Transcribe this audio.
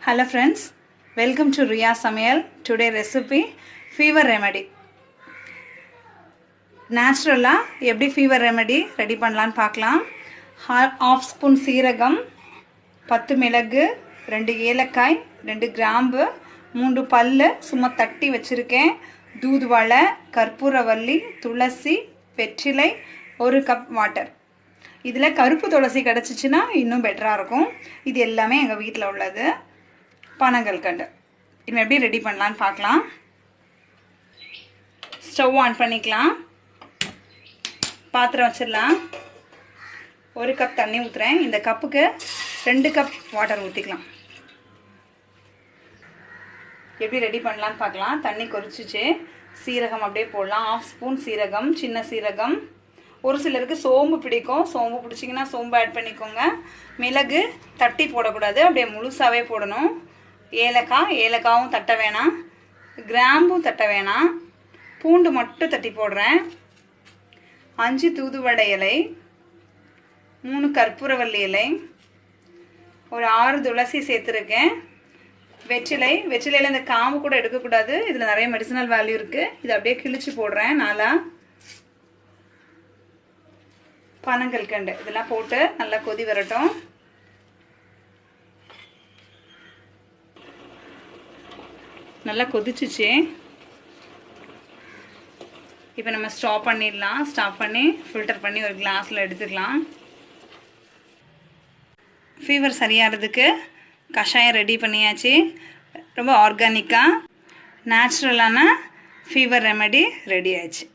Hello friends, welcome to Riya Samayal. Today recipe fever remedy. Naturally, எப்படி fever remedy ready பண்ணலாம்னு பார்க்கலாம். 1/2 spoon சீரகம், 10 மிளகு, 2 ஏலக்காய், 2 கிராம்பு, 3 பல்லு சும்மா தட்டி வச்சிருக்கேன். தூதுவளை, கற்பூரவள்ளி, துளசி, வெற்றிலை, 1 கப் வாட்டர். இதில் கருப்பு துளசி கிடச்சிச்சின்னா இன்னும் பெட்டராக இருக்கும். இது எல்லாமே எங்கள் வீட்டில் உள்ளது. பனங்கல்கண்டு. இனிமே எப்படி ரெடி பண்ணலான்னு பார்க்கலாம். ஸ்டவ் ஆன் பண்ணிக்கலாம். பாத்திரம் வச்சிடலாம். 1 கப் தண்ணி ஊற்றுறேன். இந்த கப்புக்கு 2 கப் வாட்டர் ஊற்றிக்கலாம். எப்படி ரெடி பண்ணலான்னு பார்க்கலாம். தண்ணி கொதிச்சிச்சு. சீரகம் அப்படியே போடலாம். 1/2 ஸ்பூன் சீரகம், சின்ன சீரகம். ஒரு சிலருக்கு சோம்பு பிடிக்கும். சோம்பு பிடிச்சிங்கன்னா சோம்பு ஆட் பண்ணிக்கோங்க. மிளகு தட்டி போடக்கூடாது, அப்படியே முழுசாகவே போடணும். ஏலக்காவும் தட்ட வேணாம், கிராம்பும் தட்ட வேணாம். பூண்டு மட்டும் தட்டி போடுறேன். 5 தூதுவளை இலை, 3 கற்பூரவள்ளி இலை, ஒரு 6 துளசி சேர்த்துருக்கேன். வெற்றிலையில் இந்த காம்பு கூட எடுக்கக்கூடாது. இதில் நிறைய மெடிசினல் வேல்யூ இருக்குது. இதை அப்படியே கிழிச்சு போடுறேன். பனங்கல்கண்டு இதெல்லாம் போட்டு நல்லா கொதி வரட்டும். நல்லா கொதிச்சிச்சு. இப்போ நம்ம ஸ்டாப் பண்ணிடலாம். ஸ்டாப் பண்ணி ஃபில்டர் பண்ணி ஒரு கிளாஸில் எடுத்துக்கலாம். ஃபீவர் சரியாகிறதுக்கு கஷாயம் ரெடி பண்ணியாச்சு. ரொம்ப ஆர்கானிக்காக நேச்சுரலான ஃபீவர் ரெமெடி ரெடி ஆயிடுச்சு.